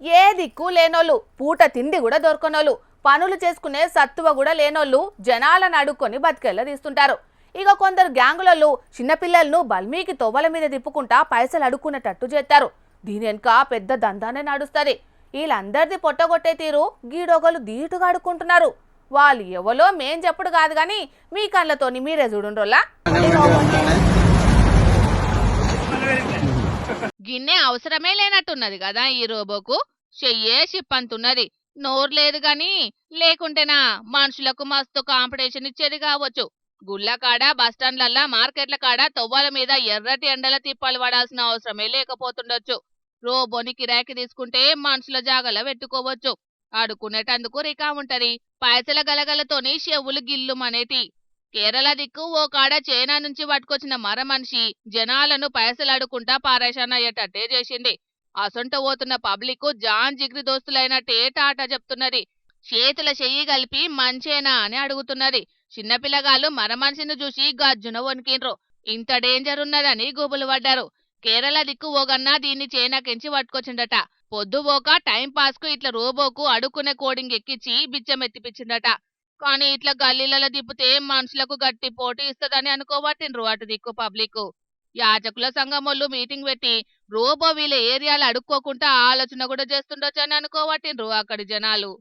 ఏ దిక్కు లేనోళ్ళు, పూట తిండి కూడా దొరకనోళ్ళు, పనులు చేసుకునే సత్తువ కూడా లేనోళ్ళు జనాలను అడుక్కొని బతికెళ్ళ తీస్తుంటారు. ఇక కొందరు గ్యాంగులలో చిన్నపిల్లలను బల్మీకి తొవ్వల మీద తిప్పుకుంటా పైసలు అడుక్కునేటట్టు చేస్తారు. దీని వెనుక పెద్ద దందానే నడుస్తుంది. వీళ్ళందరిది పొట్టగొట్టే తీరు గీడొగలు ధీటుగా అడుక్కుంటున్నారు. వాళ్ళు ఎవలో మేం చెప్పుడు కాదు కానీ మీ కళ్ళతోని మీరే చూడుండ్రోలా. గిన్నె అవసరమే లేనట్టున్నది కదా ఈ రోబోకు. చెయ్యే షిప్పంతున్నది. నోరు లేదు గాని లేకుంటేనా మనుషులకు మస్తు కాంపిటీషన్ ఇచ్చేది కావచ్చు. గుళ్ళ కాడ బస్టాండ్లల్లా మార్కెట్ల కాడ తొవ్వల మీద ఎర్రటి ఎండల తిప్పలు పడాల్సిన అవసరమే లేకపోతుండొచ్చు. రోబోని కిరాయికి తీసుకుంటే మనుషుల జాగల పెట్టుకోవచ్చు. ఆడుకునేటందుకు రికా ఉంటది. పైసల గలగలతోని చెవులు గిల్లుమనేటి. కేరళ దిక్కు ఓ కాడ చైనా నుంచి పట్టుకొచ్చిన మర మనిషి జనాలను పైసలు అడుకుంటా పారేషాన్ అయ్యేటట్టే చేసింది. అసొంట పోతున్న పబ్లిక్ జాన్ జిగ్రి దోస్తులైనట్టే టాటా చెప్తున్నది. చేతుల చెయ్యి కలిపి మంచేనా అని అడుగుతున్నది. చిన్నపిల్లగాళ్ళు మర మనిషిని చూసి గజ్జున వణికిండ్రు. ఇంత డేంజర్ ఉన్నదని గుబులు పడ్డారు. కేరళ దిక్కు ఓగన్నా దీన్ని చైనాకెంచి పట్టుకొచ్చిండట. పొద్దుపోక టైం పాస్ కు ఇట్లా రోబోకు అడుక్కునే కోడింగ్ ఎక్కించి బిచ్చమెత్తిపించిండట. కానీ ఇట్లా గల్లీలలో తిప్పితే మనుషులకు గట్టి పోటీ ఇస్తదని అనుకోబట్టిండ్రు అటు దిక్కు పబ్లిక్. యాచకుల సంఘమోళ్ళు మీటింగ్ పెట్టి రోబో వీళ్ళ ఏరియాలో అడుక్కోకుండా ఆలోచన కూడా చేస్తుండొచ్చు అని అనుకోబట్టిండ్రు అక్కడి జనాలు.